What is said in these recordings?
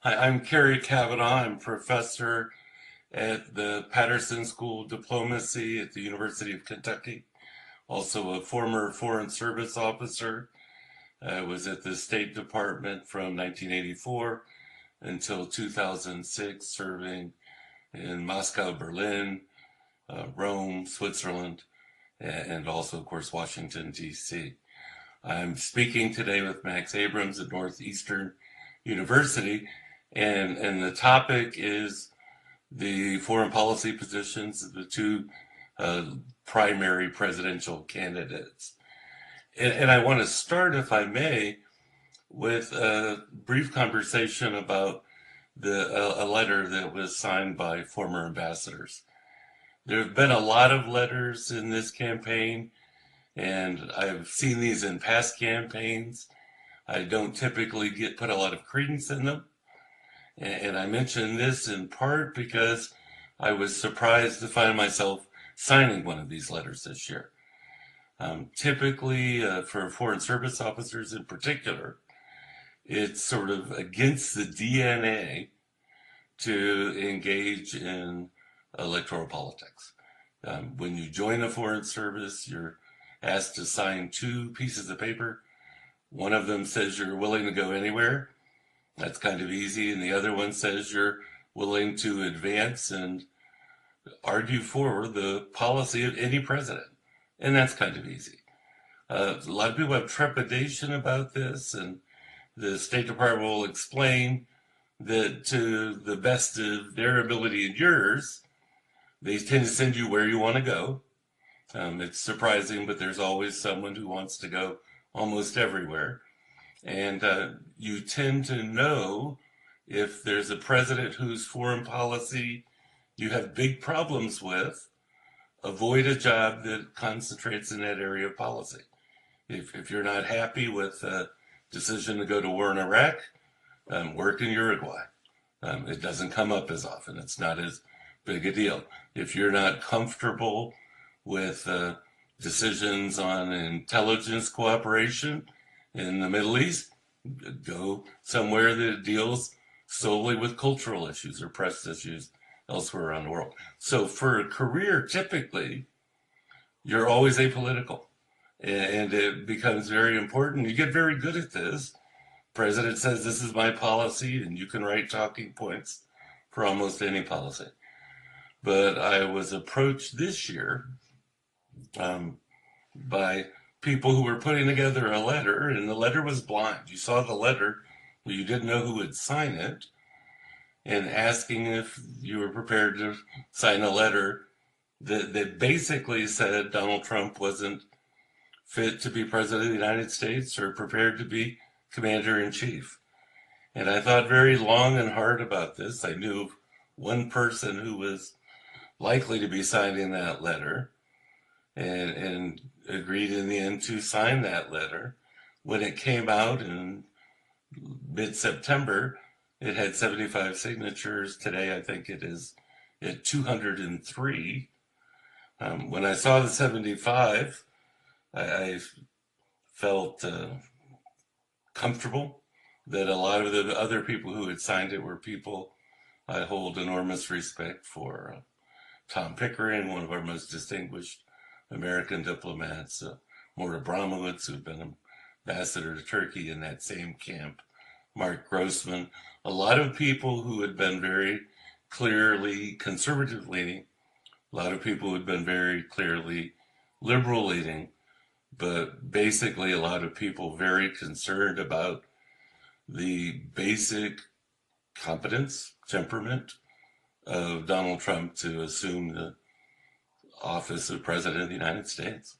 Hi, I'm Carey Cavanaugh. I'm professor at the Patterson School of Diplomacy at the University of Kentucky. Also a former Foreign Service officer. I was at the State Department from 1984 until 2006, serving in Moscow, Berlin, Rome, Switzerland, and also, of course, Washington, D.C. I'm speaking today with Max Abrahms at Northeastern University, and the topic is the foreign policy positions of the two uh, primary presidential candidates. And I want to start, if I may, with a brief conversation about a letter that was signed by former ambassadors. There have been a lot of letters in this campaign, and I've seen these in past campaigns. I don't typically put a lot of credence in them. And I mention this in part because I was surprised to find myself signing one of these letters this year. Typically, for Foreign Service officers in particular, it's sort of against the DNA to engage in electoral politics. When you join a foreign service, you're asked to sign two pieces of paper. One of them says you're willing to go anywhere. That's kind of easy. And the other one says you're willing to advance and argue for the policy of any president. And that's kind of easy. A lot of people have trepidation about this, and the State Department will explain that to the best of their ability and yours, they tend to send you where you want to go. It's surprising, but there's always someone who wants to go almost everywhere. And you tend to know if there's a president whose foreign policy you have big problems with, avoid a job that concentrates in that area of policy. If you're not happy with a decision to go to war in Iraq, work in Uruguay. It doesn't come up as often. It's not as big a deal. If you're not comfortable with decisions on intelligence cooperation in the Middle East, go somewhere that deals solely with cultural issues or press issues elsewhere around the world. So for a career, typically, you're always apolitical. And it becomes very important. You get very good at this. President says, this is my policy, and you can write talking points for almost any policy. But I was approached this year by people who were putting together a letter, and the letter was blind. You saw the letter, but you didn't know who would sign it, and asking if you were prepared to sign a letter that basically said Donald Trump wasn't fit to be president of the United States or prepared to be commander in chief. And I thought very long and hard about this. I knew one person who was likely to be signing that letter, and agreed in the end to sign that letter. When it came out in mid-September, it had 75 signatures. Today, I think it is at 203. When I saw the 75, I felt comfortable that a lot of the other people who had signed it were people I hold enormous respect for. Tom Pickering, one of our most distinguished American diplomats, Mort Abramowitz, who'd been ambassador to Turkey in that same camp, Mark Grossman, a lot of people who had been very clearly conservative leaning, a lot of people who had been very clearly liberal leaning, but basically a lot of people very concerned about the basic competence, temperament of Donald Trump to assume the office of President of the United States.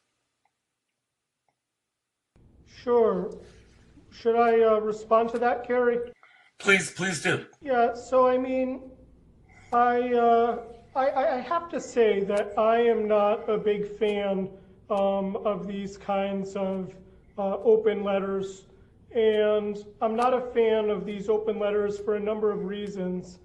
Sure. Should I respond to that, Carey? Please do. Yeah, so I mean, I have to say that I am not a big fan of these kinds of open letters. And I'm not a fan of these open letters for a number of reasons.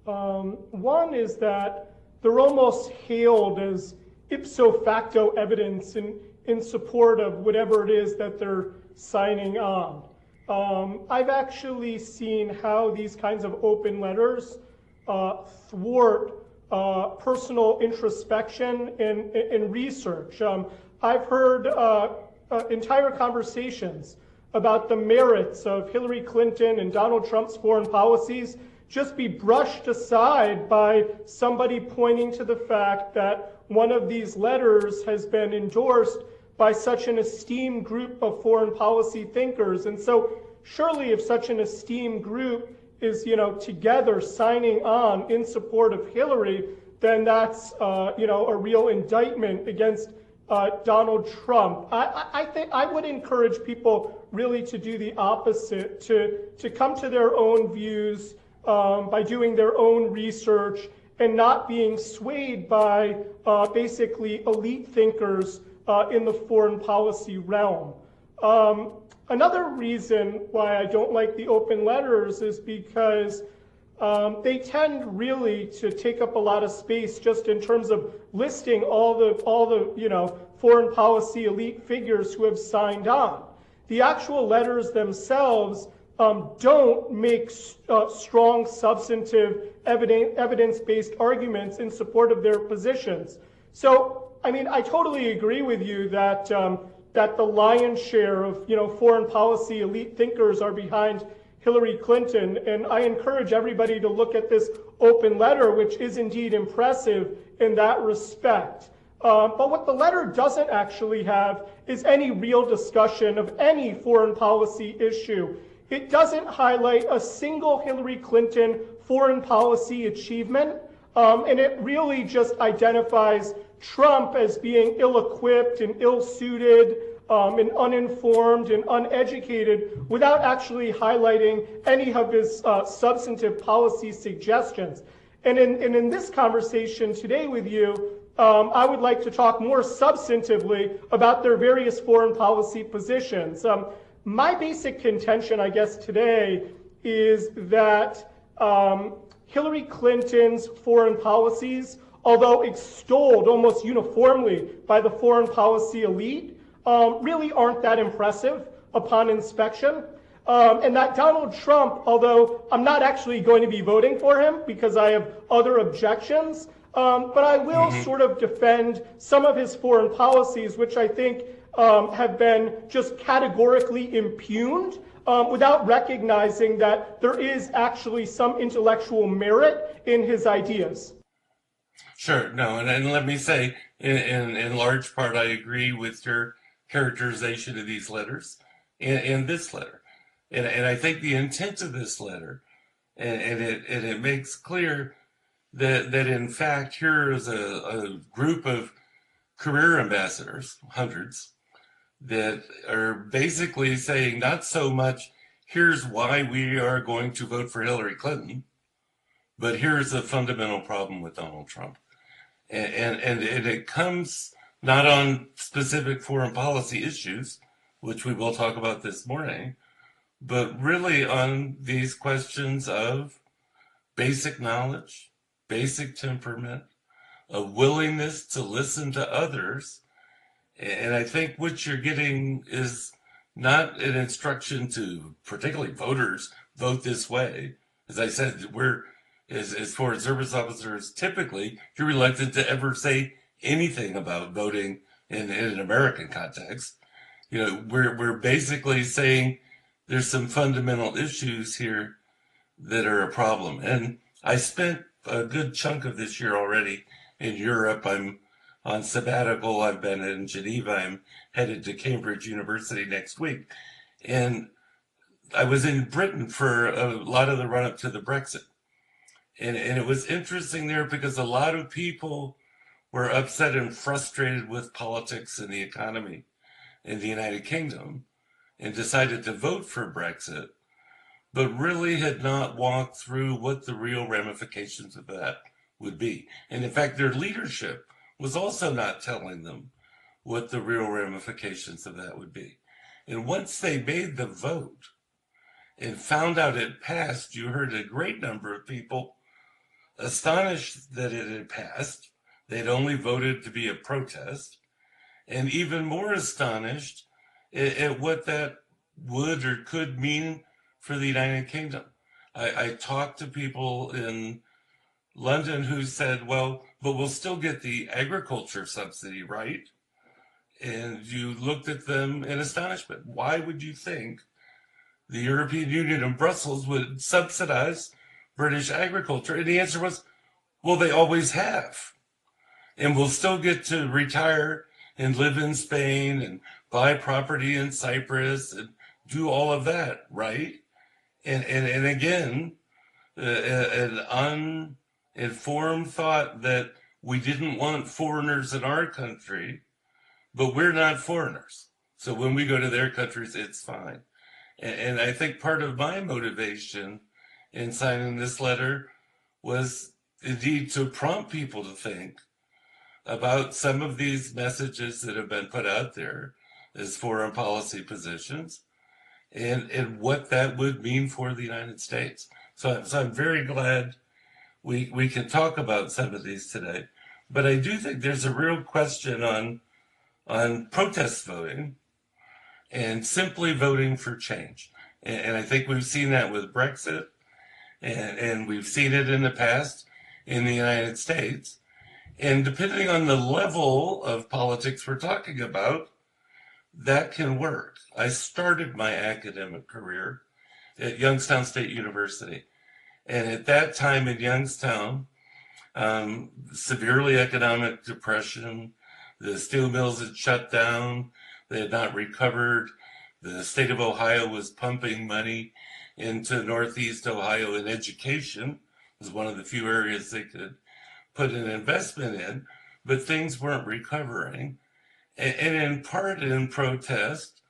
One is that they're almost hailed as ipso facto evidence in support of whatever it is that they're signing on. I've actually seen how these kinds of open letters thwart personal introspection and research. I've heard entire conversations about the merits of Hillary Clinton and Donald Trump's foreign policies just be brushed aside by somebody pointing to the fact that one of these letters has been endorsed by such an esteemed group of foreign policy thinkers. And so surely if such an esteemed group is, together signing on in support of Hillary, then that's, a real indictment against Donald Trump. I think I would encourage people really to do the opposite, to come to their own views by doing their own research and not being swayed by basically elite thinkers in the foreign policy realm. Another reason why I don't like the open letters is because they tend really to take up a lot of space just in terms of listing all the foreign policy elite figures who have signed on. The actual letters themselves don't make strong, substantive, evidence-based arguments in support of their positions. So, I totally agree with you that that the lion's share of foreign policy elite thinkers are behind Hillary Clinton, and I encourage everybody to look at this open letter, which is indeed impressive in that respect. But what the letter doesn't actually have is any real discussion of any foreign policy issue. It doesn't highlight a single Hillary Clinton foreign policy achievement, and it really just identifies Trump as being ill-equipped and ill-suited and uninformed and uneducated without actually highlighting any of his substantive policy suggestions. And in this conversation today with you, I would like to talk more substantively about their various foreign policy positions. My basic contention, I guess, today is that Hillary Clinton's foreign policies, although extolled almost uniformly by the foreign policy elite, really aren't that impressive upon inspection. And that Donald Trump, although I'm not actually going to be voting for him because I have other objections, but I will sort of defend some of his foreign policies, which I think have been just categorically impugned without recognizing that there is actually some intellectual merit in his ideas. Sure, no, and let me say, in large part, I agree with your characterization of these letters and this letter. And I think the intent of this letter, and it makes clear that in fact here is a group of career ambassadors, hundreds, that are basically saying not so much here's why we are going to vote for Hillary Clinton, but here's a fundamental problem with Donald Trump. And it comes not on specific foreign policy issues, which we will talk about this morning, but really on these questions of basic knowledge, basic temperament, a willingness to listen to others. And I think what you're getting is not an instruction to particularly voters vote this way. As I said, as foreign service officers, typically you're reluctant to ever say anything about voting in an American context. We're basically saying there's some fundamental issues here that are a problem. And I spent a good chunk of this year already in Europe. I'm on sabbatical. I've been in Geneva. I'm headed to Cambridge University next week. And I was in Britain for a lot of the run-up to the Brexit. And it was interesting there because a lot of people were upset and frustrated with politics and the economy in the United Kingdom and decided to vote for Brexit, but really had not walked through what the real ramifications of that would be. And in fact, their leadership was also not telling them what the real ramifications of that would be. And once they made the vote and found out it passed, you heard a great number of people astonished that it had passed. They'd only voted to be a protest, and even more astonished at what that would or could mean for the United Kingdom. I talked to people in London who said, well, but we'll still get the agriculture subsidy, right? And you looked at them in astonishment. Why would you think the European Union and Brussels would subsidize British agriculture? And the answer was, well, they always have. And we'll still get to retire and live in Spain and buy property in Cyprus and do all of that, right? And again, an uninformed thought that we didn't want foreigners in our country, but we're not foreigners. So when we go to their countries, it's fine. And I think part of my motivation in signing this letter was indeed to prompt people to think about some of these messages that have been put out there as foreign policy positions and what that would mean for the United States. So I'm very glad we can talk about some of these today. But I do think there's a real question on protest voting and simply voting for change. And I think we've seen that with Brexit, and we've seen it in the past in the United States. And depending on the level of politics we're talking about, that can work. I started my academic career at Youngstown State University. And at that time in Youngstown, severely economic depression, the steel mills had shut down, they had not recovered. The state of Ohio was pumping money into Northeast Ohio in education. It was one of the few areas they could put an investment in, but things weren't recovering. And in part in protest,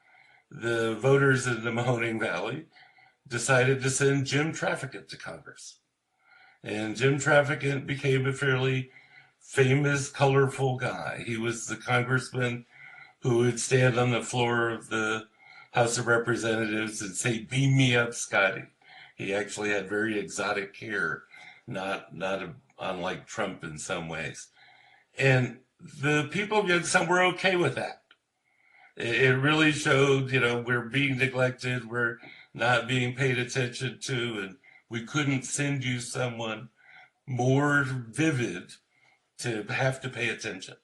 the voters in the Mahoning Valley decided to send Jim Trafficant to Congress. And Jim Trafficant became a fairly famous, colorful guy. He was the congressman who would stand on the floor of the House of Representatives and say, "Beam me up, Scotty." He actually had very exotic hair, not unlike Trump in some ways. And the people of Youngstown were okay with that. It really showed, we're being neglected, we're not being paid attention to, and we couldn't send you someone more vivid to have to pay attention.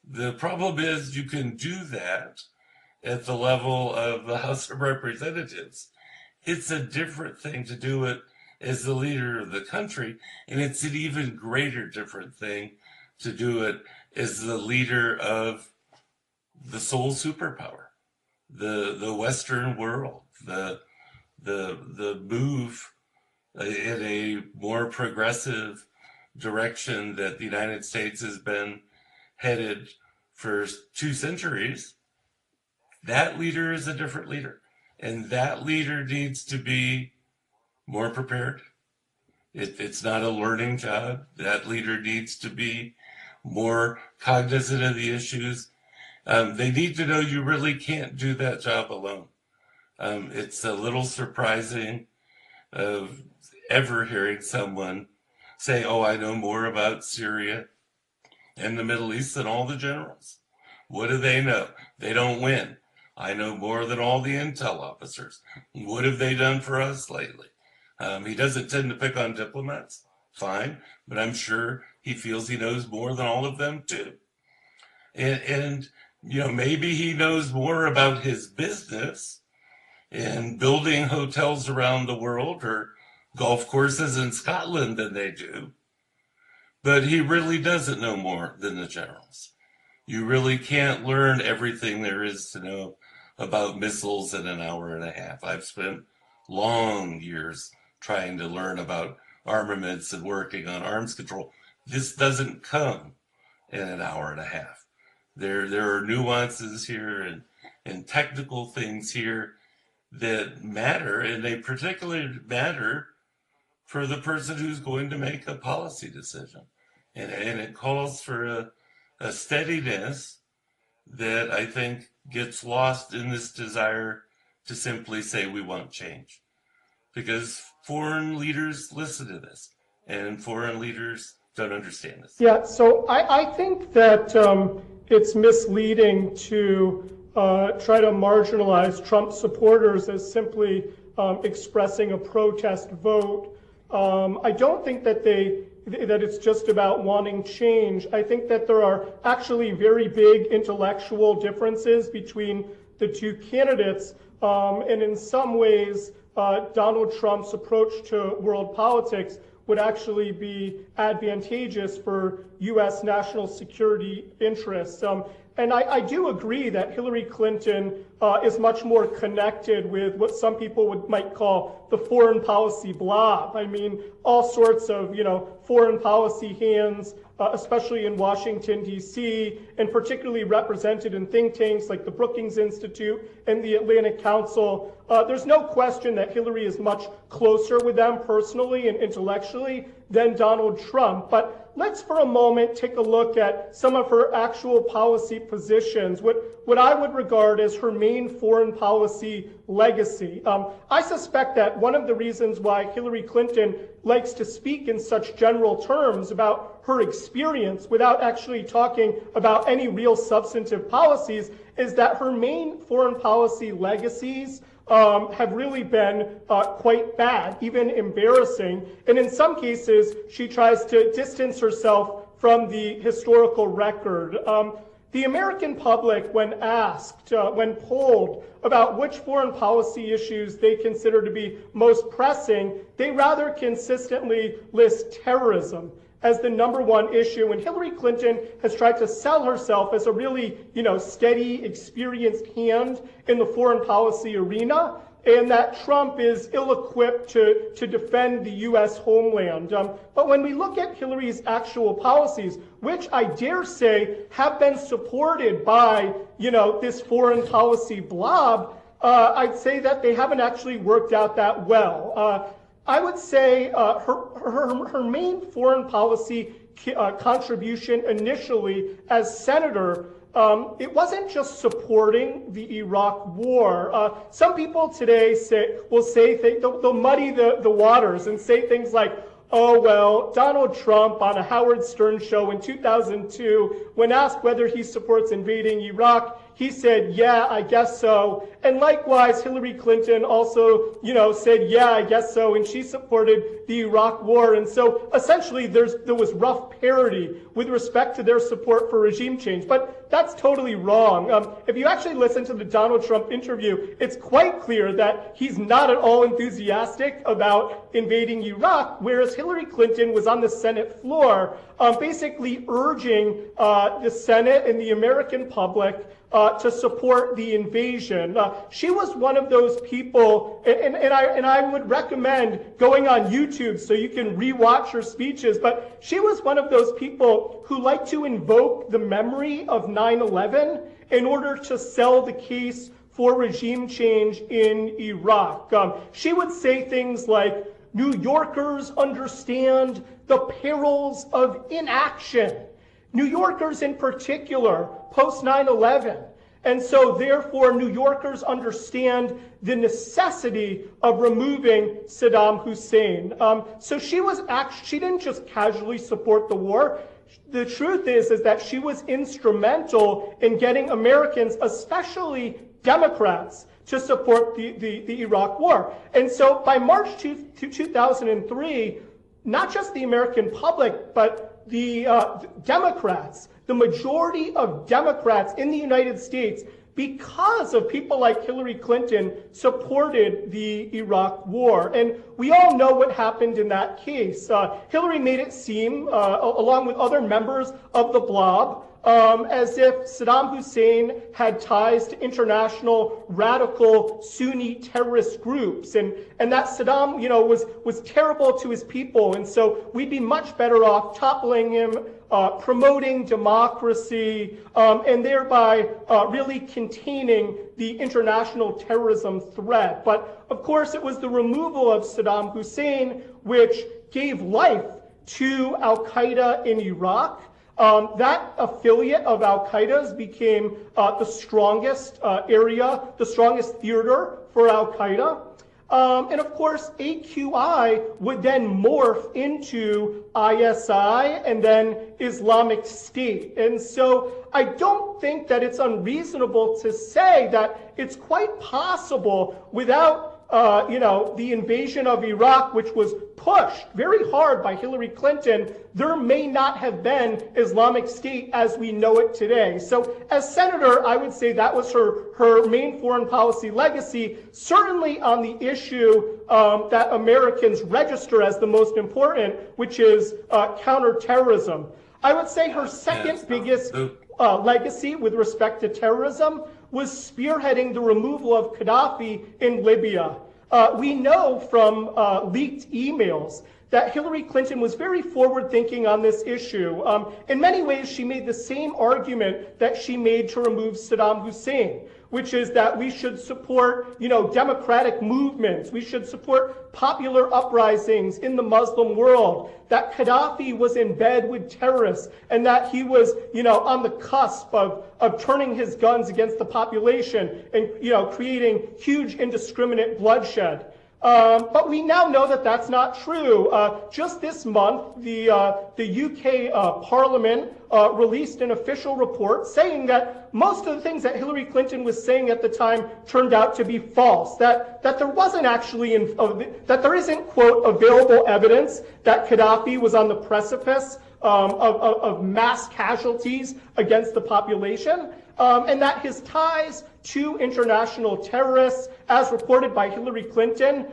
The problem is you can do that at the level of the House of Representatives. It's a different thing to do it as the leader of the country, and it's an even greater different thing to do it as the leader of the sole superpower, the Western world, the move in a more progressive direction that the United States has been headed for 2 centuries. That leader is a different leader, and that leader needs to be more prepared. It's not a learning job. That leader needs to be more cognizant of the issues. They need to know you really can't do that job alone. It's a little surprising of ever hearing someone say, "Oh, I know more about Syria and the Middle East than all the generals." What do they know? They don't win. "I know more than all the intel officers." What have they done for us lately? He doesn't tend to pick on diplomats. Fine, but I'm sure he feels he knows more than all of them too. And maybe he knows more about his business and building hotels around the world or golf courses in Scotland than they do. But he really doesn't know more than the generals. You really can't learn everything there is to know about missiles in an hour and a half. I've spent long years trying to learn about armaments and working on arms control. This doesn't come in an hour and a half. There are nuances here and technical things here that matter, and they particularly matter for the person who's going to make a policy decision. And it calls for a steadiness that I think gets lost in this desire to simply say we want change. Because foreign leaders listen to this, and foreign leaders don't understand this. Yeah, so I think that it's misleading to try to marginalize Trump supporters as simply expressing a protest vote. I don't think that it's just about wanting change. I think that there are actually very big intellectual differences between the two candidates, and in some ways, Donald Trump's approach to world politics would actually be advantageous for U.S. national security interests. And I do agree that Hillary Clinton is much more connected with what some people might call the foreign policy blob. I mean, all sorts of, foreign policy hands, especially in Washington, D.C., and particularly represented in think tanks like the Brookings Institute and the Atlantic Council. There's no question that Hillary is much closer with them personally and intellectually than Donald Trump. But let's for a moment take a look at some of her actual policy positions, what I would regard as her main foreign policy legacy. I suspect that one of the reasons why Hillary Clinton likes to speak in such general terms about her experience without actually talking about any real substantive policies is that her main foreign policy legacies have really been quite bad, even embarrassing. And in some cases, she tries to distance herself from the historical record. The American public, when asked, when polled about which foreign policy issues they consider to be most pressing, they rather consistently list terrorism as the #1 issue. And Hillary Clinton has tried to sell herself as a really, steady, experienced hand in the foreign policy arena, and that Trump is ill-equipped to defend the U.S. homeland. But when we look at Hillary's actual policies, which I dare say have been supported by, this foreign policy blob, I'd say that they haven't actually worked out that well. I would say her main foreign policy contribution initially as senator, it wasn't just supporting the Iraq war. Some people today they'll muddy the waters and say things like, oh, well, Donald Trump on a Howard Stern show in 2002, when asked whether he supports invading Iraq, he said, yeah, I guess so. And likewise, Hillary Clinton also, said, yeah, I guess so. And she supported the Iraq war. And so essentially there was rough parity with respect to their support for regime change. But that's totally wrong. If you actually listen to the Donald Trump interview, it's quite clear that he's not at all enthusiastic about invading Iraq, whereas Hillary Clinton was on the Senate floor basically urging the Senate and the American public to support the invasion. She was one of those people, and I would recommend going on YouTube so you can rewatch her speeches, but she was one of those people who liked to invoke the memory of 9/11 in order to sell the case for regime change in Iraq. She would say things like, New Yorkers understand the perils of inaction. New Yorkers in particular, post 9/11. And so therefore, New Yorkers understand the necessity of removing Saddam Hussein. So she didn't just casually support the war. The truth is that she was instrumental in getting Americans, especially Democrats, to support the Iraq war. And so by March 2003, not just the American public, but the Democrats, the majority of Democrats in the United States, because of people like Hillary Clinton, supported the Iraq war. And we all know what happened in that case. Hillary made it seem, along with other members of the blob, as if Saddam Hussein had ties to international radical Sunni terrorist groups, and that Saddam, was terrible to his people, and so we'd be much better off toppling him, promoting democracy, and thereby really containing the international terrorism threat. But of course, it was the removal of Saddam Hussein which gave life to Al-Qaeda in Iraq. That affiliate of Al-Qaeda's became the strongest area, the strongest theater for Al-Qaeda. And of course, AQI would then morph into ISI and then Islamic State. And so I don't think that it's unreasonable to say that it's quite possible without the invasion of Iraq, which was pushed very hard by Hillary Clinton, there may not have been Islamic State as we know it today. So as senator, I would say that was her main foreign policy legacy, certainly on the issue that Americans register as the most important, which is counterterrorism. I would say her second biggest legacy with respect to terrorism was spearheading the removal of Gaddafi in Libya. We know from leaked emails that Hillary Clinton was very forward-thinking on this issue. In many ways, she made the same argument that she made to remove Saddam Hussein, which is that we should support, democratic movements. We should support popular uprisings in the Muslim world, that Gaddafi was in bed with terrorists, and that he was, on the cusp of turning his guns against the population and, creating huge indiscriminate bloodshed. But we now know that that's not true. Just this month, the UK Parliament released an official report saying that most of the things that Hillary Clinton was saying at the time turned out to be false. That there wasn't actually, that there isn't, quote, available evidence that Gaddafi was on the precipice of mass casualties against the population, and that his ties to international terrorists, as reported by Hillary Clinton,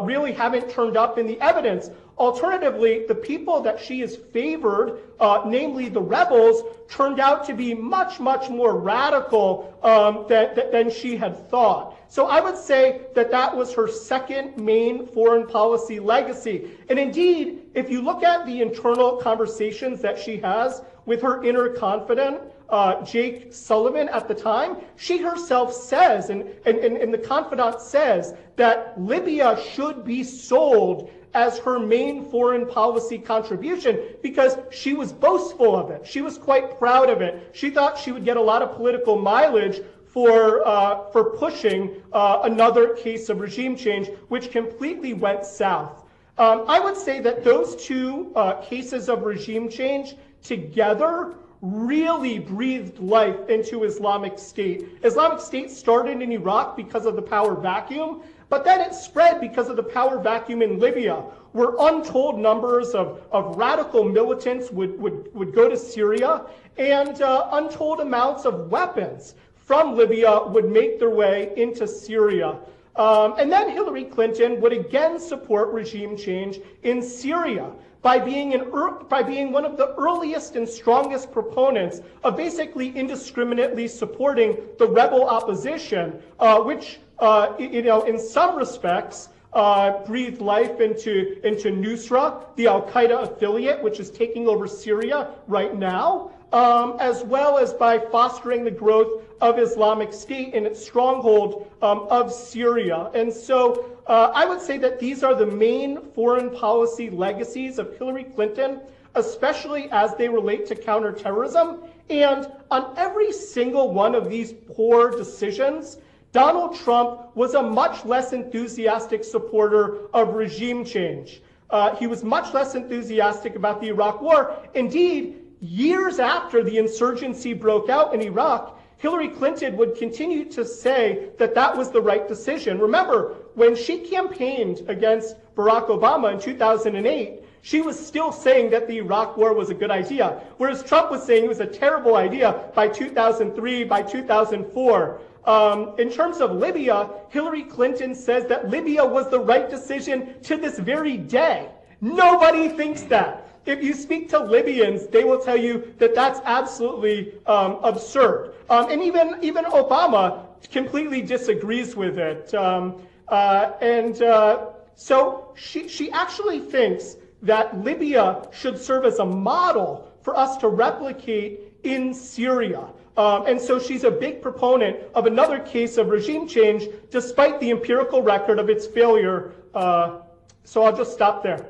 really haven't turned up in the evidence. Alternatively, the people that she has favored, namely the rebels, turned out to be much, much more radical than she had thought. So I would say that that was her second main foreign policy legacy. And indeed, if you look at the internal conversations that she has with her inner confidant, Jake Sullivan at the time, she herself says, and the confidant says, that Libya should be sold as her main foreign policy contribution because she was boastful of it. She was quite proud of it. She thought she would get a lot of political mileage for pushing another case of regime change, which completely went south. I would say that those two cases of regime change together really breathed life into Islamic State. Islamic State started in Iraq because of the power vacuum, but then it spread because of the power vacuum in Libya, where untold numbers of radical militants would go to Syria, and untold amounts of weapons from Libya would make their way into Syria. And then Hillary Clinton would again support regime change in Syria by being one of the earliest and strongest proponents of basically indiscriminately supporting the rebel opposition, which in some respects breathed life into Nusra, the Al-Qaeda affiliate, which is taking over Syria right now, as well as by fostering the growth of Islamic State in its stronghold of Syria. And so I would say that these are the main foreign policy legacies of Hillary Clinton, especially as they relate to counterterrorism. And on every single one of these poor decisions, Donald Trump was a much less enthusiastic supporter of regime change. He was much less enthusiastic about the Iraq War. Indeed, years after the insurgency broke out in Iraq, Hillary Clinton would continue to say that that was the right decision. Remember, when she campaigned against Barack Obama in 2008, she was still saying that the Iraq War was a good idea, whereas Trump was saying it was a terrible idea by 2003, by 2004. In terms of Libya, Hillary Clinton says that Libya was the right decision to this very day. Nobody thinks that. If you speak to Libyans, they will tell you that that's absolutely absurd. And even Obama completely disagrees with it. So she actually thinks that Libya should serve as a model for us to replicate in Syria. And so she's a big proponent of another case of regime change, despite the empirical record of its failure. So I'll just stop there.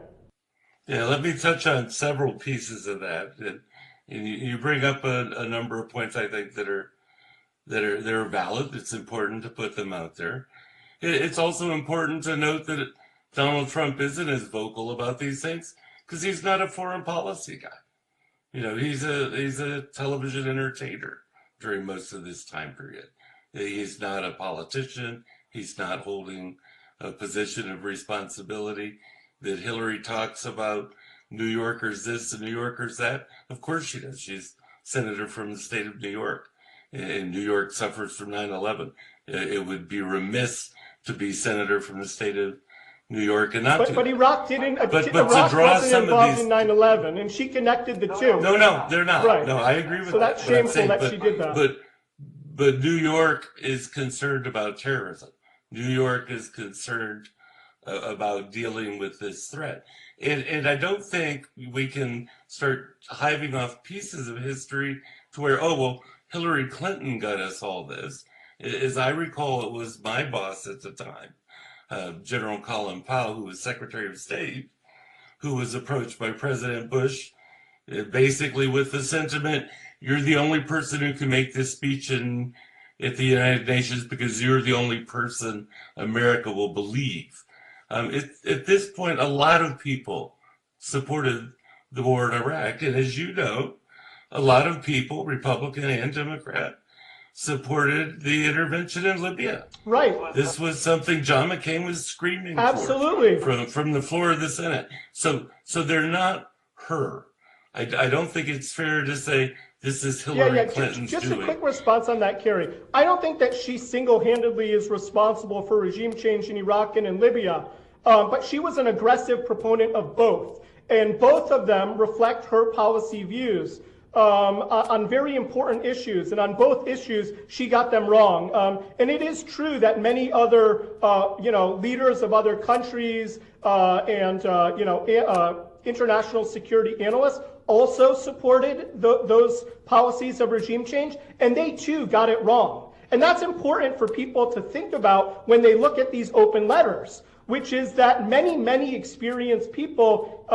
Yeah, let me touch on several pieces of that. And you bring up a number of points I think that are valid. It's important to put them out there. It's also important to note that Donald Trump isn't as vocal about these things because he's not a foreign policy guy. He's a television entertainer during most of this time period. He's not a politician. He's not holding a position of responsibility. That Hillary talks about New Yorkers this and New Yorkers that. Of course she does. She's senator from the state of New York, and New York suffers from 9/11. It would be remiss to be senator from the state of New York and not But Iraq didn't. But Iraq to draw wasn't some involved of these in 9/11, and she connected the two. No, they're not. Right. No, I agree with So that. that's shameful that she did that. But New York is concerned about terrorism. New York is concerned about dealing with this threat. And I don't think we can start hiving off pieces of history to where, oh, well, Hillary Clinton got us all this. As I recall, it was my boss at the time, General Colin Powell, who was Secretary of State, who was approached by President Bush, basically with the sentiment, you're the only person who can make this speech at the United Nations because you're the only person America will believe. At this point, a lot of people supported the war in Iraq. And as you know, a lot of people, Republican and Democrat, supported the intervention in Libya. Right. This was something John McCain was screaming Absolutely. for from the floor of the Senate. So they're not her. I don't think it's fair to say this is Hillary Clinton's just doing. A quick response on that, Carey. I don't think that she single-handedly is responsible for regime change in Iraq and in Libya, but she was an aggressive proponent of both. And both of them reflect her policy views on very important issues. And on both issues, she got them wrong. And it is true that many other, leaders of other countries and international security analysts also supported those policies of regime change, and they too got it wrong. And that's important for people to think about when they look at these open letters, which is that many, many experienced people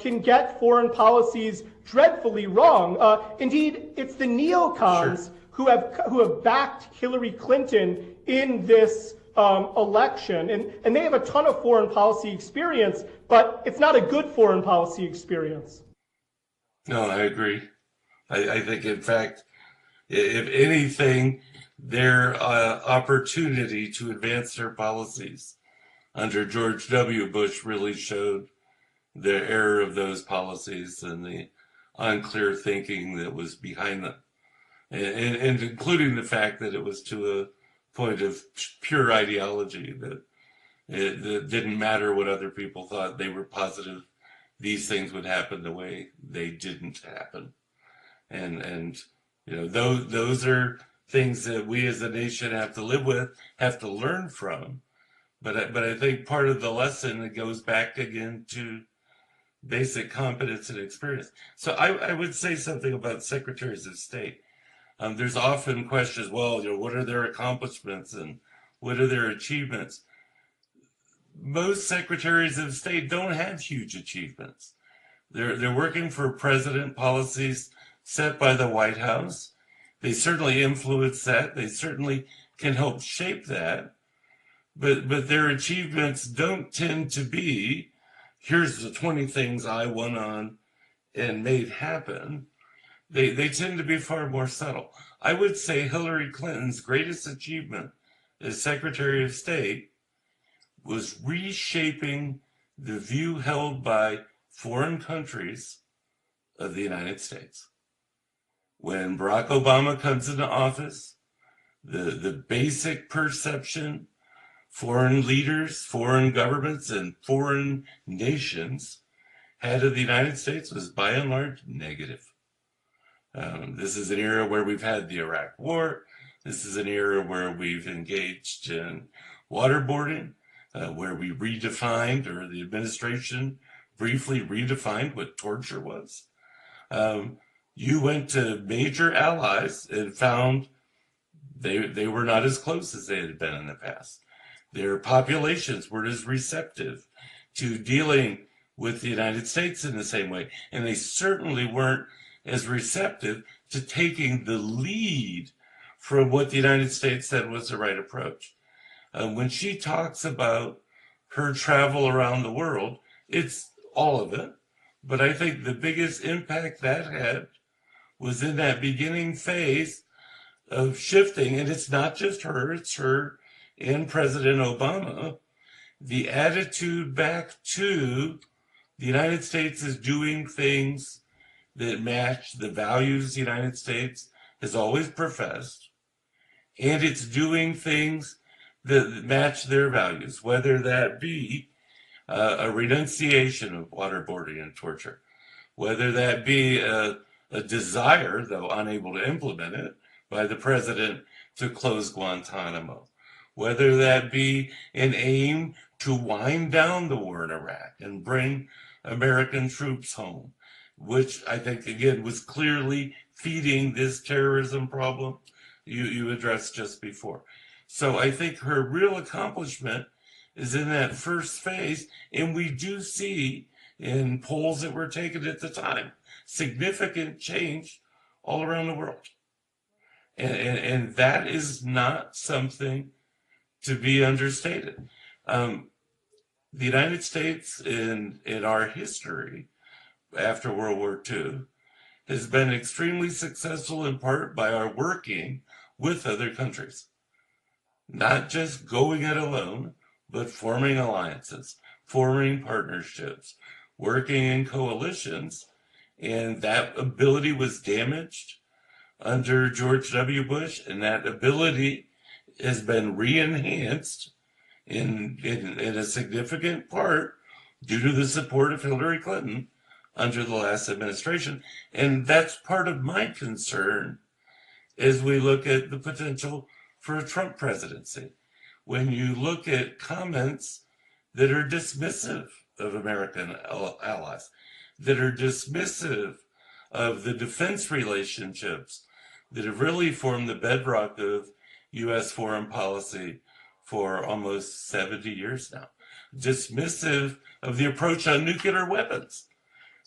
can get foreign policies dreadfully wrong. Indeed, it's the neocons who have backed Hillary Clinton in this election, and they have a ton of foreign policy experience, but it's not a good foreign policy experience. No, I agree. I think, in fact, if anything, their opportunity to advance their policies under George W. Bush really showed the error of those policies and the unclear thinking that was behind them, and including the fact that it was to a point of pure ideology, that it didn't matter what other people thought. They were positive these things would happen the way they didn't happen. And those are things that we as a nation have to live with, have to learn from. But I think part of the lesson, it goes back again to basic competence and experience. So I would say something about secretaries of state. There's often questions, well, what are their accomplishments and what are their achievements? Most secretaries of state don't have huge achievements. They're working for president, policies set by the White House. They certainly influence that. They certainly can help shape that. But their achievements don't tend to be, here's the 20 things I won on and made happen. They tend to be far more subtle. I would say Hillary Clinton's greatest achievement as Secretary of State was reshaping the view held by foreign countries of the United States. When Barack Obama comes into office, the basic perception foreign leaders, foreign governments, and foreign nations had of the United States was by and large negative. This is an era where we've had the Iraq War. This is an era where we've engaged in waterboarding, where we redefined, or the administration briefly redefined, what torture was. You went to major allies and found they were not as close as they had been in the past. Their populations weren't as receptive to dealing with the United States in the same way. And they certainly weren't as receptive to taking the lead from what the United States said was the right approach. When she talks about her travel around the world, it's all of it. But I think the biggest impact that had was in that beginning phase of shifting, and it's not just her, it's her and President Obama, the attitude back to the United States is doing things that match the values the United States has always professed, and it's doing things that match their values, whether that be a renunciation of waterboarding and torture, whether that be a desire, though unable to implement it, by the president to close Guantanamo, whether that be an aim to wind down the war in Iraq and bring American troops home, which I think, again, was clearly feeding this terrorism problem you addressed just before. So I think her real accomplishment is in that first phase, and we do see in polls that were taken at the time significant change all around the world. And that is not something to be understated. The United States in our history after World War II has been extremely successful in part by our working with other countries. Not just going it alone, but forming alliances, forming partnerships, working in coalitions. And that ability was damaged under George W. Bush, and that ability has been re-enhanced in a significant part due to the support of Hillary Clinton under the last administration. And that's part of my concern as we look at the potential for a Trump presidency. When you look at comments that are dismissive of American allies, that are dismissive of the defense relationships that have really formed the bedrock of U.S. foreign policy for almost 70 years now, dismissive of the approach on nuclear weapons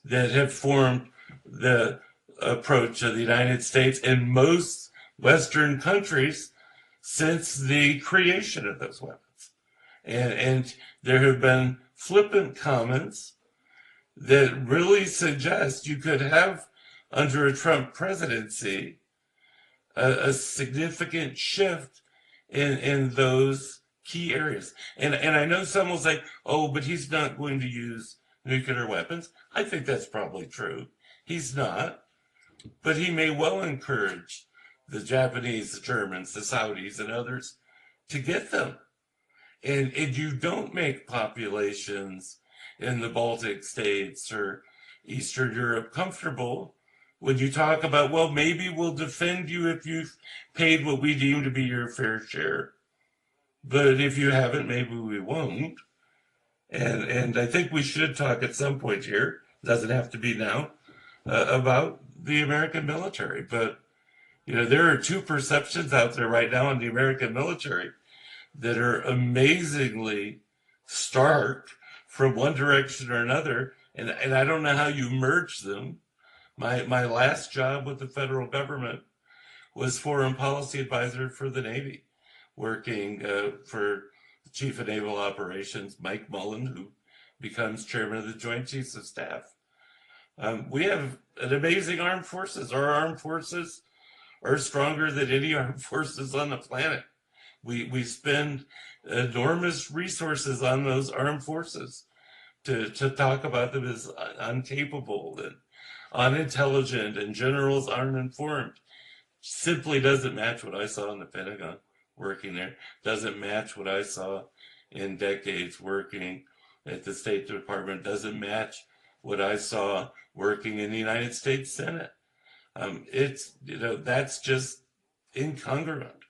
that have formed the approach of the United States and most Western countries since the creation of those weapons. And there have been flippant comments that really suggest you could have, under a Trump presidency, a significant shift in those key areas. And I know some will say, oh, but he's not going to use nuclear weapons. I think that's probably true. He's not. But he may well encourage the Japanese, the Germans, the Saudis, and others to get them. And you don't make populations in the Baltic states or Eastern Europe comfortable when you talk about, well, maybe we'll defend you if you've paid what we deem to be your fair share. But if you haven't, maybe we won't. And I think we should talk at some point here, doesn't have to be now, about the American military. But, you know, there are two perceptions out there right now on the American military that are amazingly stark from one direction or another. And I don't know how you merge them. My last job with the federal government was foreign policy advisor for the Navy, working for the Chief of Naval Operations, Mike Mullen, who becomes chairman of the Joint Chiefs of Staff. We have an amazing armed forces. Our armed forces are stronger than any armed forces on the planet. We spend enormous resources on those armed forces to talk about them as incapable and unintelligent and generals aren't informed. Simply doesn't match what I saw in the Pentagon working there. Doesn't match what I saw in decades working at the State Department. Doesn't match what I saw working in the United States Senate. It's, you know, that's just incongruent.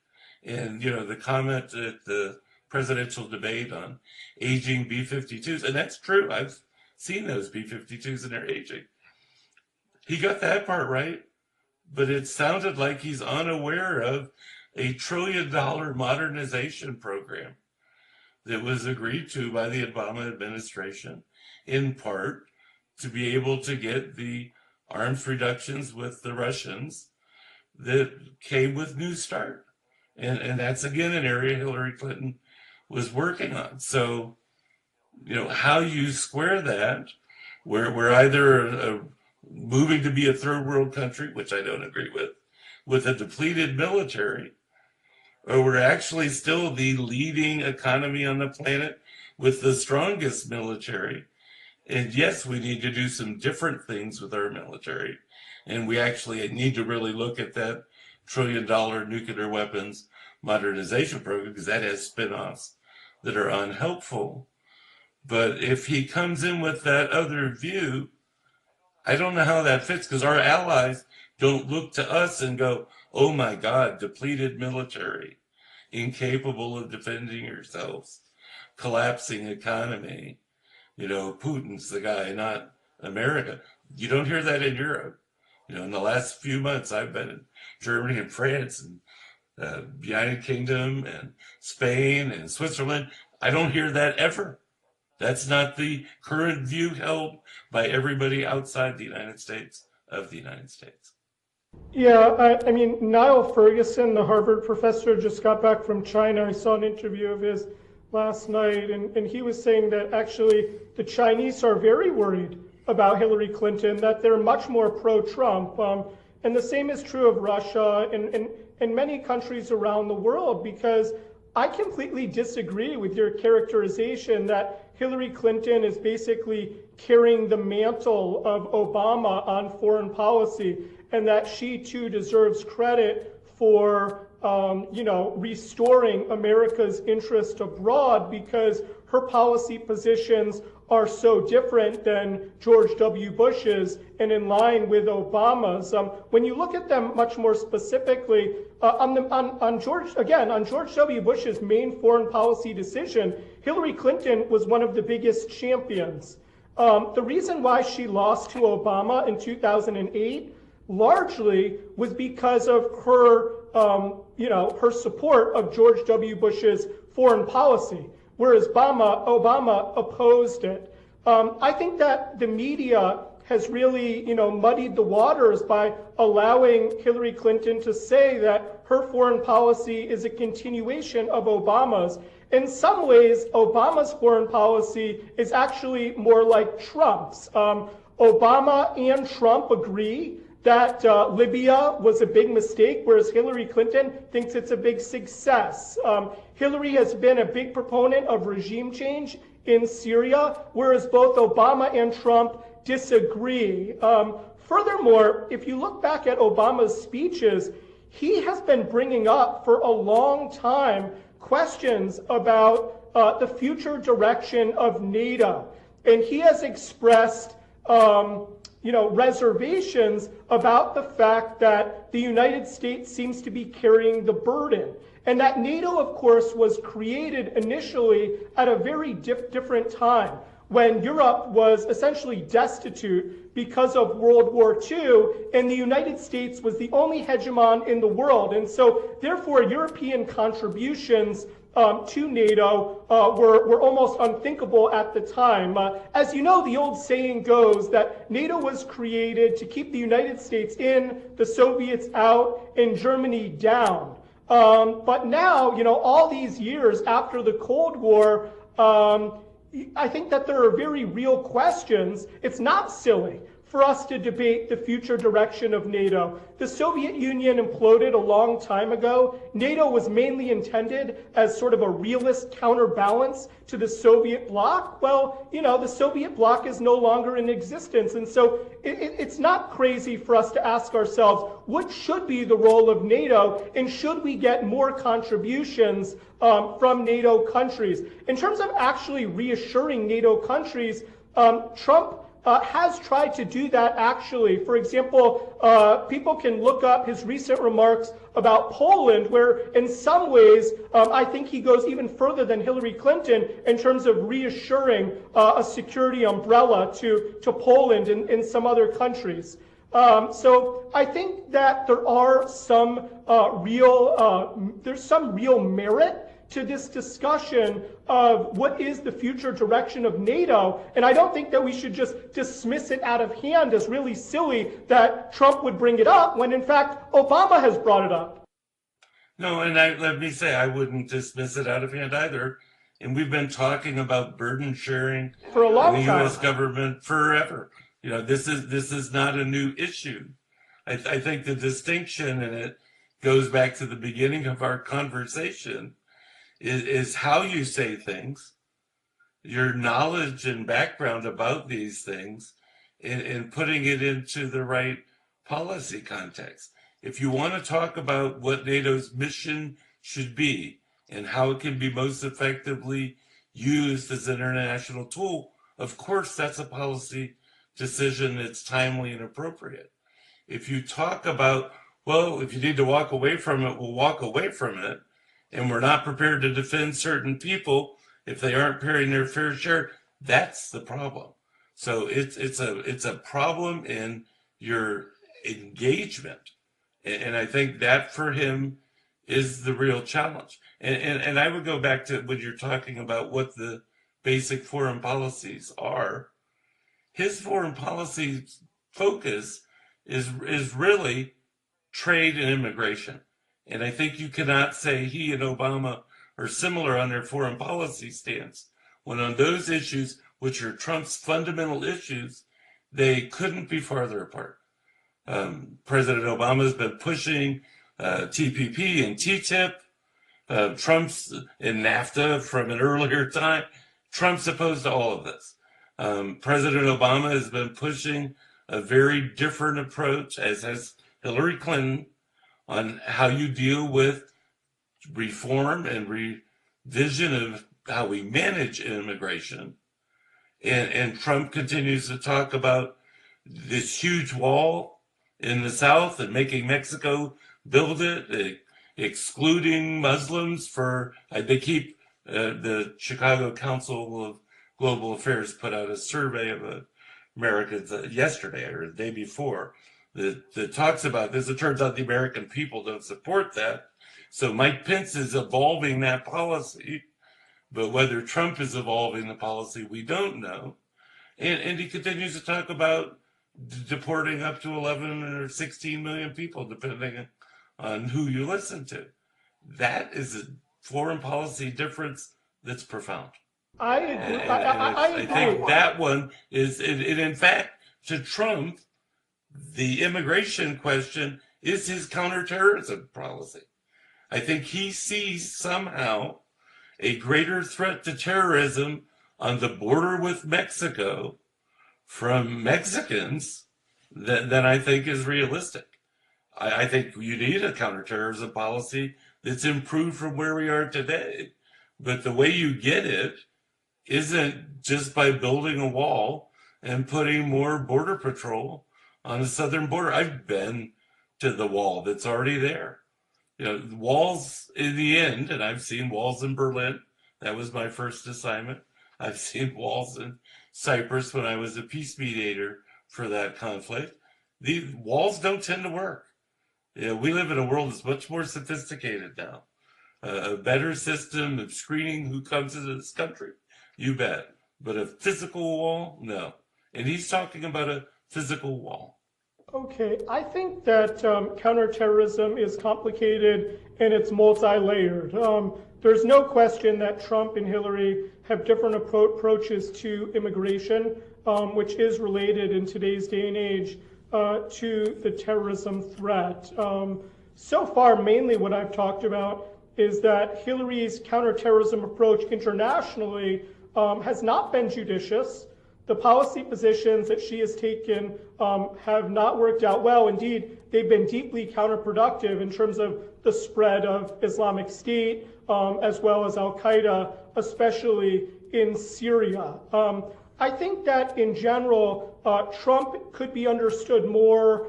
And, you know, the comment at the presidential debate on aging B-52s, and that's true. I've seen those B-52s and they're aging. He got that part right, but it sounded like he's unaware of a $1 trillion modernization program that was agreed to by the Obama administration, in part to be able to get the arms reductions with the Russians that came with New START. And that's, again, an area Hillary Clinton was working on. So, how you square that, we're either moving to be a third world country, which I don't agree with a depleted military, or we're actually still the leading economy on the planet with the strongest military. And yes, we need to do some different things with our military. And we actually need to really look at that $1 trillion nuclear weapons modernization program, because that has spin-offs that are unhelpful. But if he comes in with that other view, I don't know how that fits, because our allies don't look to us and go, oh my God, depleted military, incapable of defending yourselves, collapsing economy. Putin's the guy, not America. You don't hear that in Europe. In the last few months, I've been in Germany and France and United Kingdom and Spain and Switzerland. I don't hear that ever. That's not the current view held by everybody outside the United States of the United States. Yeah, I mean, Niall Ferguson, the Harvard professor, just got back from China. I saw an interview of his last night, and he was saying that actually the Chinese are very worried about Hillary Clinton, that they're much more pro-Trump. And the same is true of Russia and many countries around the world, because I completely disagree with your characterization that Hillary Clinton is basically carrying the mantle of Obama on foreign policy, and that she too deserves credit for restoring America's interest abroad, because her policy positions are so different than George W. Bush's and in line with Obama's. When you look at them much more specifically, on George W. Bush's main foreign policy decision, Hillary Clinton was one of the biggest champions. The reason why she lost to Obama in 2008 largely was because of her, her support of George W. Bush's foreign policy, whereas Obama opposed it. I think that the media has really, muddied the waters by allowing Hillary Clinton to say that her foreign policy is a continuation of Obama's. In some ways, Obama's foreign policy is actually more like Trump's. Obama and Trump agree that Libya was a big mistake, whereas Hillary Clinton thinks it's a big success. Hillary has been a big proponent of regime change in Syria, whereas both Obama and Trump disagree. Furthermore, if you look back at Obama's speeches, he has been bringing up for a long time questions about the future direction of NATO. And he has expressed reservations about the fact that the United States seems to be carrying the burden. And that NATO, of course, was created initially at a very different time, when Europe was essentially destitute because of World War II, and the United States was the only hegemon in the world. And so, therefore, European contributions to NATO were almost unthinkable at the time. As you know, the old saying goes that NATO was created to keep the United States in, the Soviets out, and Germany down. But now, all these years after the Cold War, I think that there are very real questions. It's not silly for us to debate the future direction of NATO. The Soviet Union imploded a long time ago. NATO was mainly intended as sort of a realist counterbalance to the Soviet bloc. Well, the Soviet bloc is no longer in existence. And so it's not crazy for us to ask ourselves, what should be the role of NATO, and should we get more contributions from NATO countries? In terms of actually reassuring NATO countries, Trump has tried to do that actually. For example, people can look up his recent remarks about Poland, where in some ways I think he goes even further than Hillary Clinton in terms of reassuring a security umbrella to Poland and some other countries. So I think that there are some real merit to this discussion of what is the future direction of NATO. And I don't think that we should just dismiss it out of hand as really silly that Trump would bring it up, when in fact Obama has brought it up. No, and let me say, I wouldn't dismiss it out of hand either. And we've been talking about burden sharing for a in long the time. U.S. government forever. This is not a new issue. I think the distinction in it goes back to the beginning of our conversation is how you say things, your knowledge and background about these things, and putting it into the right policy context. If you want to talk about what NATO's mission should be and how it can be most effectively used as an international tool, of course, that's a policy decision that's timely and appropriate. If you talk about, well, if you need to walk away from it, we'll walk away from it, and we're not prepared to defend certain people if they aren't paying their fair share, that's the problem. So it's a problem in your engagement, and I think that for him is the real challenge. And I would go back to when you're talking about what the basic foreign policies are. His foreign policy focus is really trade and immigration. And I think you cannot say he and Obama are similar on their foreign policy stance, when on those issues, which are Trump's fundamental issues, they couldn't be farther apart. President Obama has been pushing TPP and TTIP. Trump's in NAFTA from an earlier time. Trump's opposed to all of this. President Obama has been pushing a very different approach, as has Hillary Clinton, on how you deal with reform and revision of how we manage immigration. And Trump continues to talk about this huge wall in the South and making Mexico build it, excluding Muslims for, they keep, the Chicago Council of Global Affairs put out a survey of Americans yesterday or the day before that talks about this. It turns out the American people don't support that. So Mike Pence is evolving that policy, but whether Trump is evolving the policy, we don't know. And he continues to talk about deporting up to 11 or 16 million people, depending on who you listen to. That is a foreign policy difference that's profound. I agree. I think that one is, and in fact, to Trump, the immigration question is his counterterrorism policy. I think he sees somehow a greater threat to terrorism on the border with Mexico from Mexicans than I think is realistic. I think you need a counterterrorism policy that's improved from where we are today. But the way you get it isn't just by building a wall and putting more border patrol on the southern border. I've been to the wall that's already there. Walls in the end, and I've seen walls in Berlin. That was my first assignment. I've seen walls in Cyprus when I was a peace mediator for that conflict. The walls don't tend to work. We live in a world that's much more sophisticated now. A better system of screening who comes into this country, you bet. But a physical wall, no. And he's talking about a physical wall. Okay, I think that counterterrorism is complicated and it's multi-layered. There's no question that Trump and Hillary have different approaches to immigration, which is related in today's day and age to the terrorism threat. So far, mainly what I've talked about is that Hillary's counterterrorism approach internationally has not been judicious. The policy positions that she has taken have not worked out well. Indeed, they've been deeply counterproductive in terms of the spread of Islamic State, as well as Al-Qaeda, especially in Syria. I think that in general, Trump could be understood more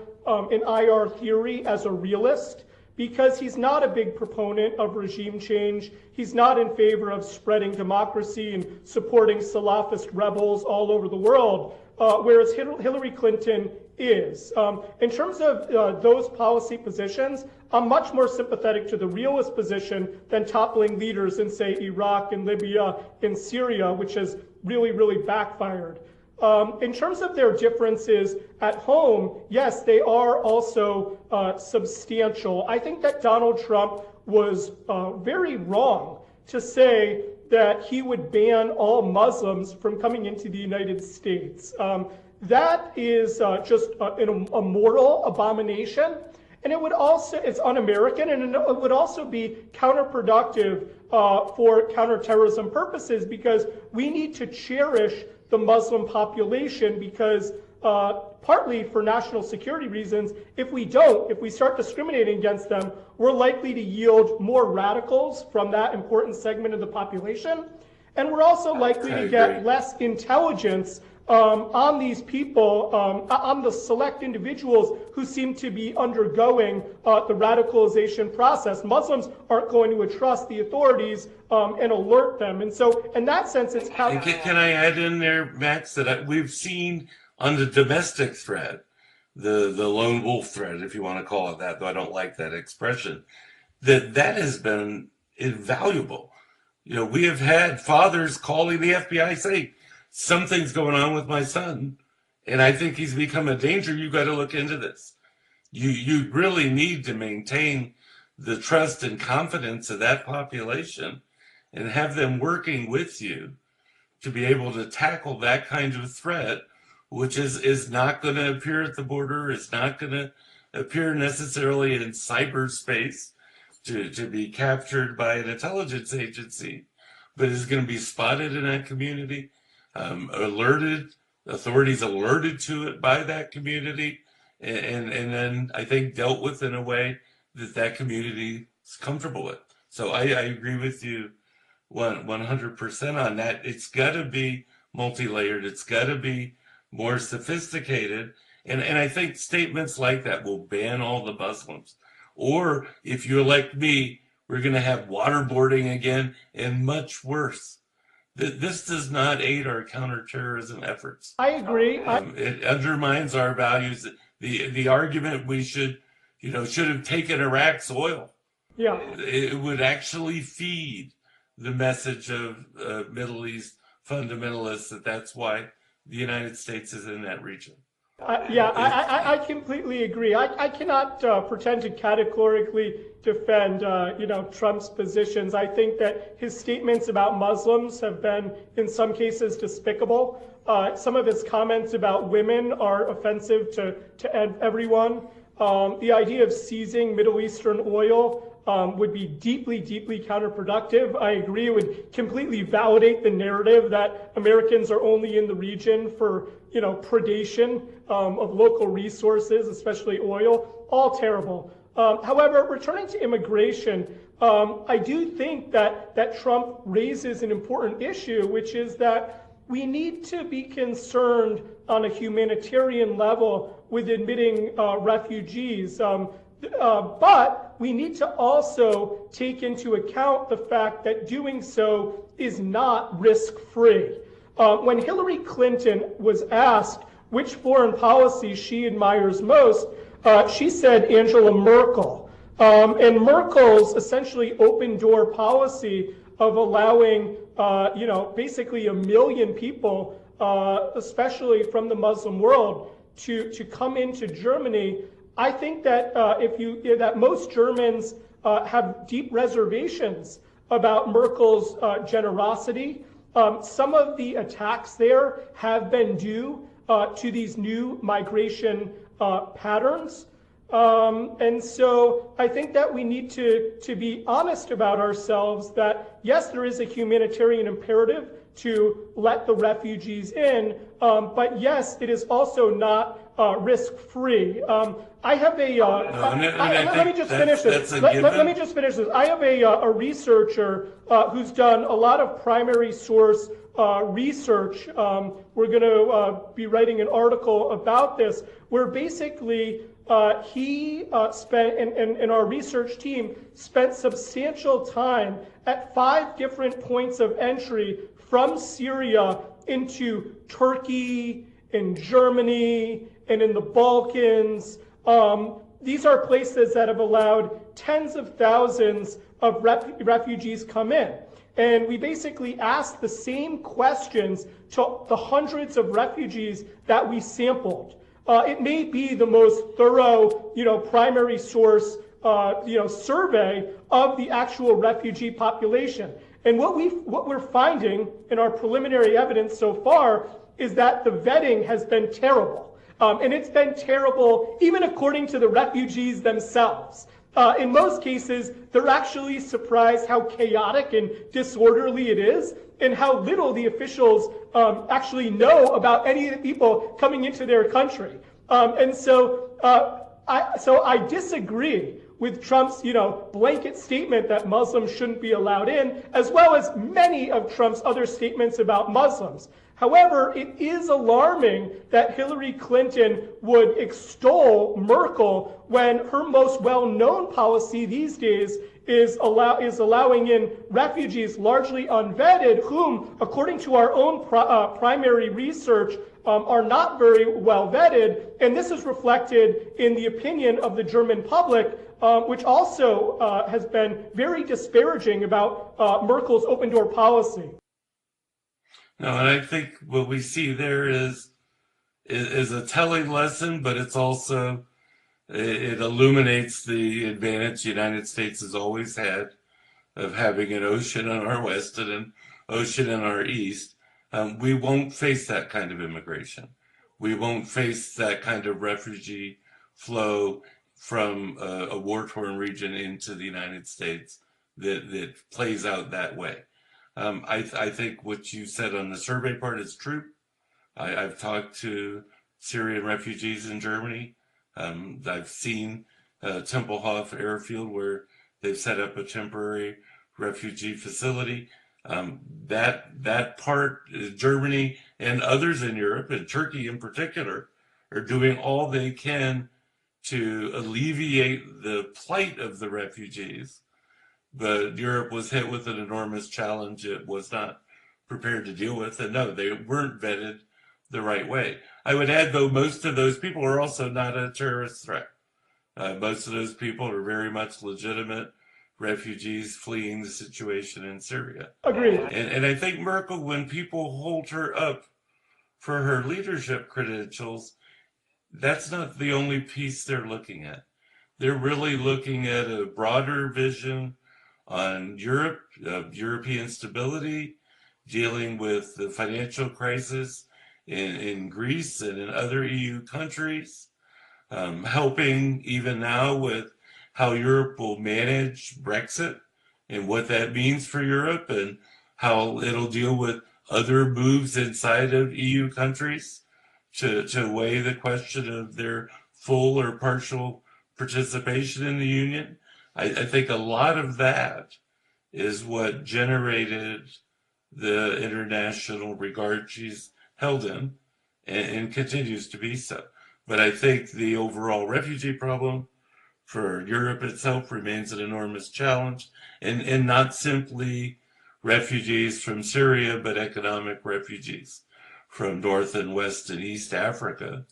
in IR theory as a realist, because he's not a big proponent of regime change. He's not in favor of spreading democracy and supporting Salafist rebels all over the world, whereas Hillary Clinton is. In terms of those policy positions, I'm much more sympathetic to the realist position than toppling leaders in, say, Iraq and Libya and Syria, which has really, really backfired. In terms of their differences at home, yes, they are also substantial. I think that Donald Trump was very wrong to say that he would ban all Muslims from coming into the United States. That is just a moral abomination. And it would also, it's un-American, and it would also be counterproductive for counterterrorism purposes, because we need to cherish the Muslim population, because partly for national security reasons, if we start discriminating against them, we're likely to yield more radicals from that important segment of the population. And we're also likely to get less intelligence on these people, on the select individuals who seem to be undergoing the radicalization process. Muslims aren't going to trust the authorities and alert them. And so in that sense, it's Can I add in there, Max, that we've seen on the domestic threat, the lone wolf threat, if you want to call it that, though I don't like that expression, that has been invaluable. You know, we have had fathers calling the FBI saying, something's going on with my son, and I think he's become a danger. You got to look into this. You really need to maintain the trust and confidence of that population and have them working with you to be able to tackle that kind of threat, which is not going to appear at the border. It's not going to appear necessarily in cyberspace to be captured by an intelligence agency, but is going to be spotted in that community, authorities alerted to it by that community, and then I think dealt with in a way that community is comfortable with. So I agree with you 100% on that. It's got to be multi-layered. It's got to be more sophisticated. And I think statements like that will ban all the Muslims. Or if you elect me, we're going to have waterboarding again, and much worse. This does not aid our counterterrorism efforts. I agree. It undermines our values. The argument we should have taken Iraq's oil. Yeah. It would actually feed the message of Middle East fundamentalists that's why the United States is in that region. I completely agree. I cannot pretend to categorically defend, Trump's positions. I think that his statements about Muslims have been, in some cases, despicable. Some of his comments about women are offensive to everyone. The idea of seizing Middle Eastern oil would be deeply, deeply counterproductive. I agree. It would completely validate the narrative that Americans are only in the region for, predation of local resources, especially oil. All terrible. However, returning to immigration, I do think that Trump raises an important issue, which is that we need to be concerned on a humanitarian level with admitting refugees. But we need to also take into account the fact that doing so is not risk-free. When Hillary Clinton was asked which foreign policy she admires most, she said Angela Merkel. And Merkel's essentially open-door policy of allowing, basically 1 million people, especially from the Muslim world, to come into Germany. I think that that most Germans have deep reservations about Merkel's generosity. Some of the attacks there have been due to these new migration patterns. And so I think that we need to be honest about ourselves that, yes, there is a humanitarian imperative to let the refugees in, but yes, it is also not risk-free. I have a. Let me just finish this. Let me just finish this. I have a researcher who's done a lot of primary source research. We're going to be writing an article about this, where basically he spent, and our research team spent substantial time at 5 different points of entry from Syria into Turkey, in Germany, and in the Balkans. These are places that have allowed tens of thousands of refugees come in. And we basically asked the same questions to the hundreds of refugees that we sampled. It may be the most thorough, primary source, survey of the actual refugee population. And what we're finding in our preliminary evidence so far is that the vetting has been terrible. And it's been terrible even according to the refugees themselves. In most cases, they're actually surprised how chaotic and disorderly it is, and how little the officials actually know about any of the people coming into their country. So I disagree with Trump's, blanket statement that Muslims shouldn't be allowed in, as well as many of Trump's other statements about Muslims. However, it is alarming that Hillary Clinton would extol Merkel when her most well-known policy these days is allowing in refugees largely unvetted, whom, according to our own primary research, are not very well vetted. And this is reflected in the opinion of the German public, which also has been very disparaging about Merkel's open door policy. No, and I think what we see there is a telling lesson, but it's also, it illuminates the advantage the United States has always had of having an ocean on our west and an ocean in our east. We won't face that kind of immigration. We won't face that kind of refugee flow from a war-torn region into the United States that plays out that way. I think what you said on the survey part is true. I've talked to Syrian refugees in Germany. I've seen Tempelhof airfield where they've set up a temporary refugee facility. That part, Germany and others in Europe, and Turkey in particular, are doing all they can to alleviate the plight of the refugees. But Europe was hit with an enormous challenge it was not prepared to deal with. And no, they weren't vetted the right way. I would add, though, most of those people are also not a terrorist threat. Most of those people are very much legitimate refugees fleeing the situation in Syria. Agreed. And I think Merkel, when people hold her up for her leadership credentials, that's not the only piece they're looking at. They're really looking at a broader vision on Europe, European stability, dealing with the financial crisis in Greece and in other EU countries, helping even now with how Europe will manage Brexit and what that means for Europe and how it'll deal with other moves inside of EU countries to weigh the question of their full or partial participation in the Union. I think a lot of that is what generated the international regard she's held in and continues to be so. But I think the overall refugee problem for Europe itself remains an enormous challenge, and not simply refugees from Syria, but economic refugees from North and West and East Africa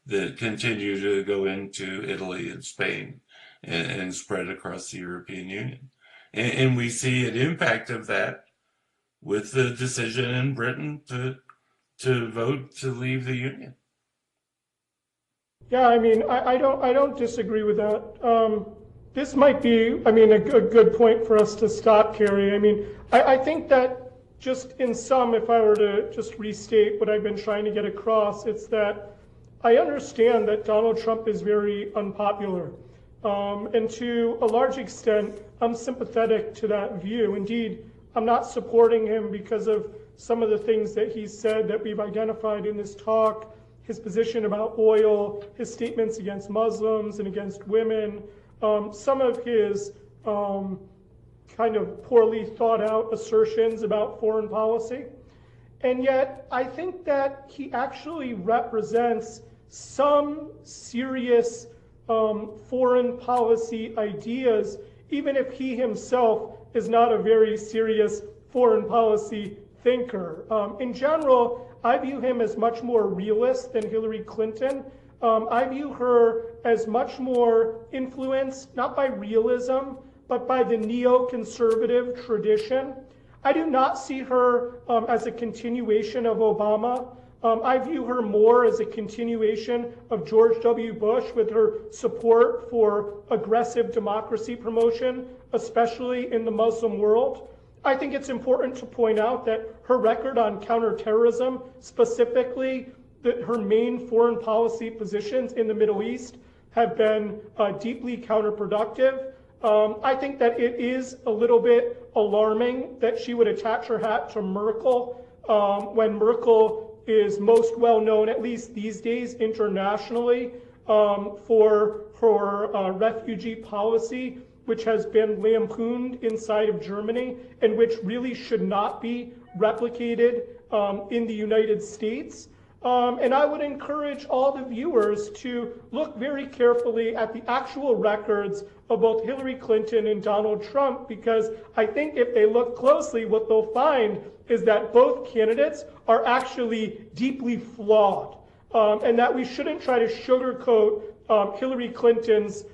that continue to go into Italy and Spain and spread across the European Union. And we see an impact of that with the decision in Britain to vote to leave the Union. Yeah, I don't disagree with that. This might be, a good point for us to stop, Carey. I think that just in sum, if I were to just restate what I've been trying to get across, it's that I understand that Donald Trump is very unpopular. And to a large extent, I'm sympathetic to that view. Indeed, I'm not supporting him because of some of the things that he said that we've identified in this talk, his position about oil, his statements against Muslims and against women, some of his kind of poorly thought out assertions about foreign policy. And yet, I think that he actually represents some serious foreign policy ideas, even if he himself is not a very serious foreign policy thinker. In general, I view him as much more realist than Hillary Clinton. I view her as much more influenced, not by realism, but by the neoconservative tradition. I do not see her as a continuation of Obama. I view her more as a continuation of George W. Bush with her support for aggressive democracy promotion, especially in the Muslim world. I think it's important to point out that her record on counterterrorism, specifically her main foreign policy positions in the Middle East, have been deeply counterproductive. I think that it is a little bit alarming that she would attach her hat to Merkel when Merkel is most well known, at least these days internationally, for her refugee policy, which has been lampooned inside of Germany and which really should not be replicated in the United States. And I would encourage all the viewers to look very carefully at the actual records of both Hillary Clinton and Donald Trump, because I think if they look closely, what they'll find is that both candidates are actually deeply flawed, and that we shouldn't try to sugarcoat Hillary Clinton's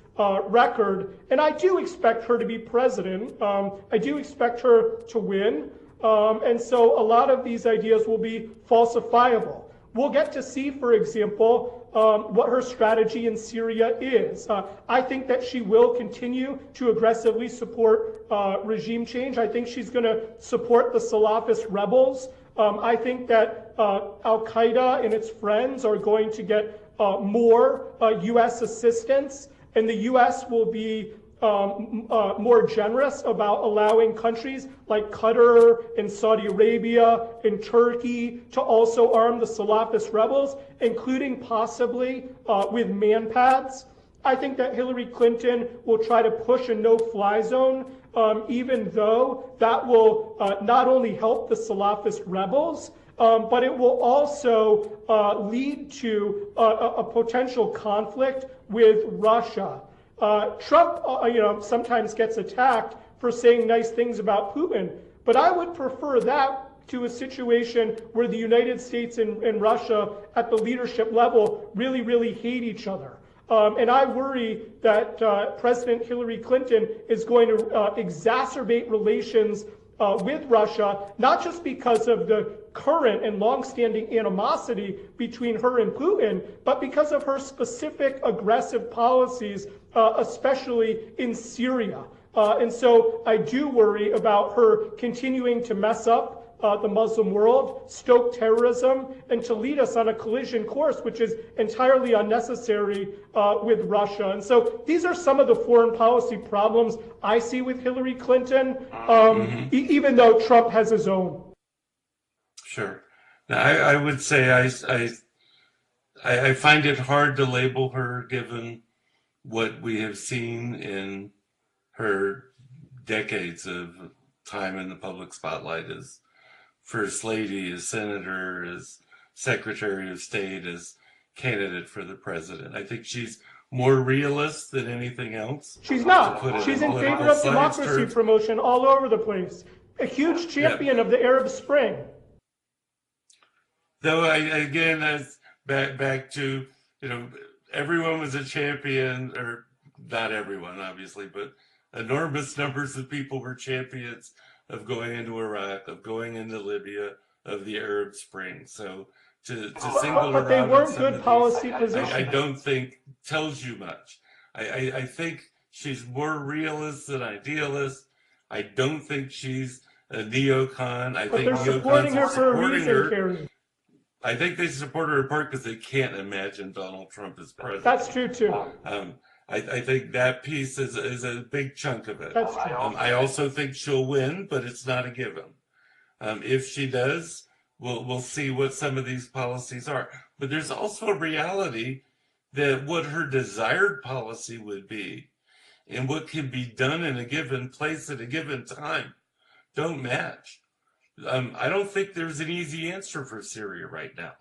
record. And I do expect her to be president. I do expect her to win. And so a lot of these ideas will be falsifiable. We'll get to see, for example, what her strategy in Syria is. I think that she will continue to aggressively support regime change. I think she's going to support the Salafist rebels. I think that Al-Qaeda and its friends are going to get more U.S. assistance, and the U.S. will be more generous about allowing countries like Qatar and Saudi Arabia and Turkey to also arm the Salafist rebels, including possibly with manpads. I think that Hillary Clinton will try to push a no-fly zone, even though that will not only help the Salafist rebels, but it will also lead to a potential conflict with Russia. Trump, sometimes gets attacked for saying nice things about Putin, but I would prefer that to a situation where the United States and Russia at the leadership level really, really hate each other. And I worry that President Hillary Clinton is going to exacerbate relations with Russia, not just because of the current and longstanding animosity between her and Putin, but because of her specific aggressive policies, especially in Syria. And so I do worry about her continuing to mess up the Muslim world, stoke terrorism, and to lead us on a collision course, which is entirely unnecessary with Russia. And so these are some of the foreign policy problems I see with Hillary Clinton, even though Trump has his own. Sure. Now, I would say I find it hard to label her, given what we have seen in her decades of time in the public spotlight as First Lady, as Senator, as Secretary of State, as candidate for the president. I think she's more realist than anything else. She's not. She's in favor of democracy promotion all over the place. A huge champion of the Arab Spring. Though back to, everyone was a champion, or not everyone, obviously, but enormous numbers of people were champions of going into Iraq, of going into Libya, of the Arab Spring. So to single her out, but they weren't good policy positions. I don't think tells you much. I think she's more realist than idealist. I don't think she's a neocon. I think they're supporting her for a reason, Carey. I think they support her in part because they can't imagine Donald Trump as president. That's true too. I think that piece is a big chunk of it. That's true. I also think she'll win, but it's not a given. If she does, we'll see what some of these policies are. But there's also a reality that what her desired policy would be and what can be done in a given place at a given time don't match. I don't think there's an easy answer for Syria right now.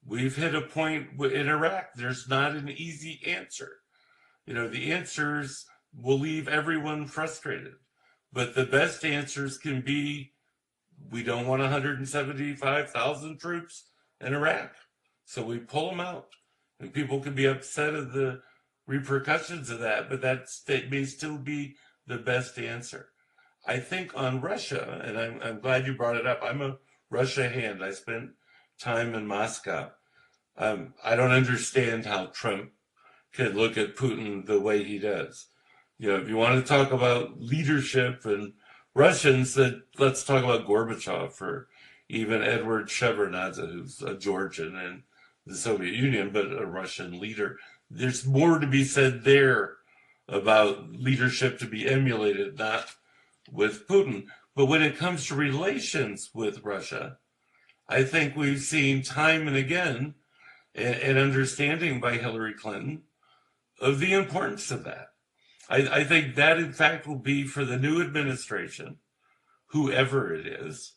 We've hit a point in Iraq. There's not an easy answer. The answers will leave everyone frustrated. But the best answers can be, we don't want 175,000 troops in Iraq. So we pull them out. And people can be upset at the repercussions of that, but that may still be the best answer. I think on Russia, and I'm glad you brought it up, I'm a Russia hand. I spent time in Moscow. I don't understand how Trump can look at Putin the way he does. If you want to talk about leadership and Russians said, let's talk about Gorbachev, or even Edward Shevardnadze, who's a Georgian in the Soviet Union, but a Russian leader. There's more to be said there about leadership to be emulated, not with Putin. But when it comes to relations with Russia, I think we've seen time and again an understanding by Hillary Clinton of the importance of that. I think that, in fact, will be for the new administration, whoever it is,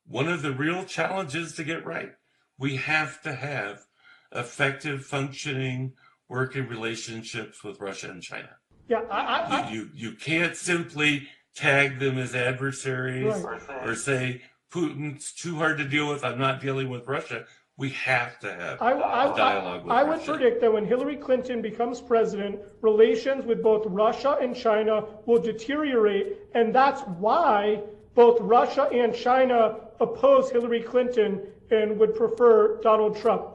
one of the real challenges to get right. We have to have effective, functioning, working relationships with Russia and China. Yeah, You can't simply tag them as adversaries, right. or say Putin's too hard to deal with, I'm not dealing with Russia. We have to have a dialogue with Russia. I would predict that when Hillary Clinton becomes president, relations with both Russia and China will deteriorate, and that's why both Russia and China oppose Hillary Clinton and would prefer Donald Trump.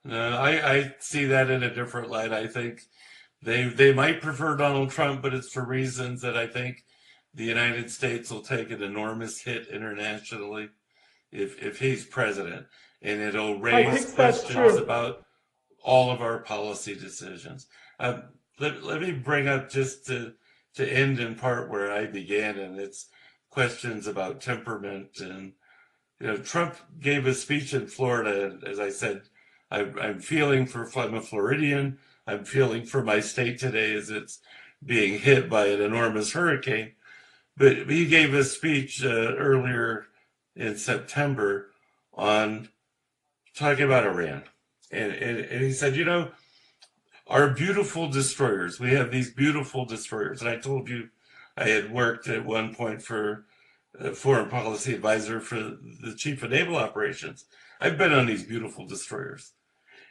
No, I see that in a different light. I think they might prefer Donald Trump, but it's for reasons that I think the United States will take an enormous hit internationally if he's president, and it'll raise questions about all of our policy decisions. Let me bring up, just to end in part where I began, and it's questions about temperament. And Trump gave a speech in Florida, and as I said, I'm feeling I'm a Floridian. I'm feeling for my state today as it's being hit by an enormous hurricane. But he gave a speech earlier in September on talking about Iran. And he said, our beautiful destroyers, we have these beautiful destroyers. And I told you I had worked at one point for a foreign policy advisor for the chief of naval operations. I've been on these beautiful destroyers.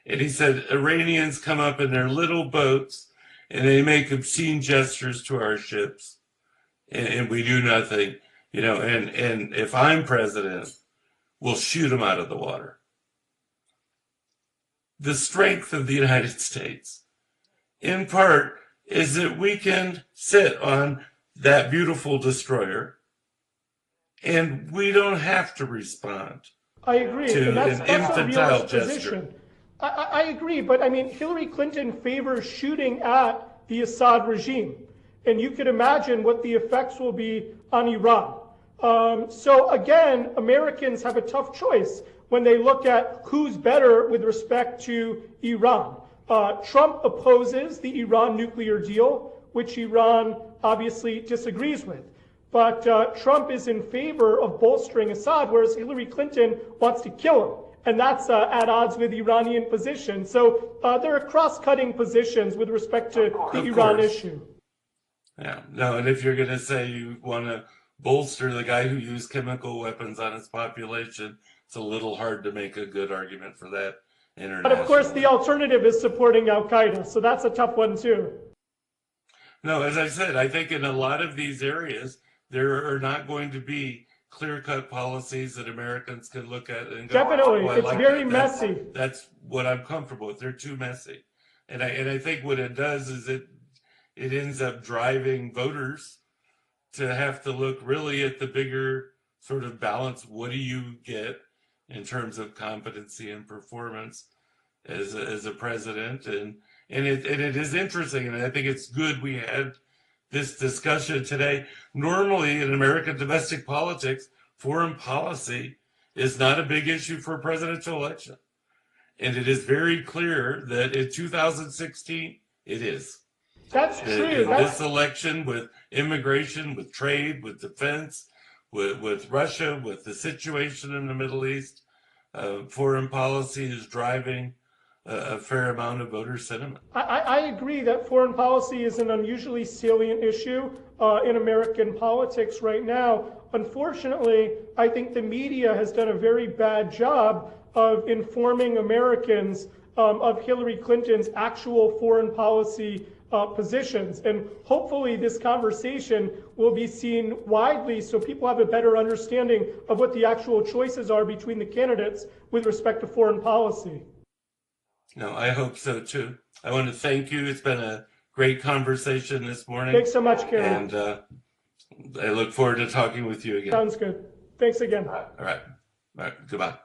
And he said, Iranians come up in their little boats and they make obscene gestures to our ships, and we do nothing. And if I'm president, we'll shoot them out of the water. The strength of the United States, in part, is that we can sit on that beautiful destroyer and we don't have to respond. I agree. To that's an infantile gesture. Position. I agree, but Hillary Clinton favors shooting at the Assad regime. And you could imagine what the effects will be on Iran. So again, Americans have a tough choice when they look at who's better with respect to Iran. Trump opposes the Iran nuclear deal, which Iran obviously disagrees with. But Trump is in favor of bolstering Assad, whereas Hillary Clinton wants to kill him. And that's at odds with Iranian position. So there are cross-cutting positions with respect to the Iran issue. Yeah, no, and if you're going to say you want to bolster the guy who used chemical weapons on his population, it's a little hard to make a good argument for that internationally. But of course, the alternative is supporting Al-Qaeda, so that's a tough one too. No, as I said, I think in a lot of these areas, there are not going to be clear-cut policies that Americans can look at and go, definitely, it's like very that. messy. That's what I'm comfortable with. They're too messy. And I think what it does is it ends up driving voters to have to look really at the bigger sort of balance. What do you get in terms of competency and performance as a president? And it is interesting, and I think it's good we had this discussion today. Normally in American domestic politics, foreign policy is not a big issue for a presidential election. And it is very clear that in 2016, it is. That's true. In this election, with immigration, with trade, with defense, with Russia, with the situation in the Middle East, foreign policy is driving a fair amount of voter sentiment. I agree that foreign policy is an unusually salient issue in American politics right now. Unfortunately, I think the media has done a very bad job of informing Americans of Hillary Clinton's actual foreign policy positions. And hopefully this conversation will be seen widely so people have a better understanding of what the actual choices are between the candidates with respect to foreign policy. No, I hope so too. I want to thank you. It's been a great conversation this morning. Thanks so much, Carey. And I look forward to talking with you again. Sounds good. Thanks again. All right. Goodbye.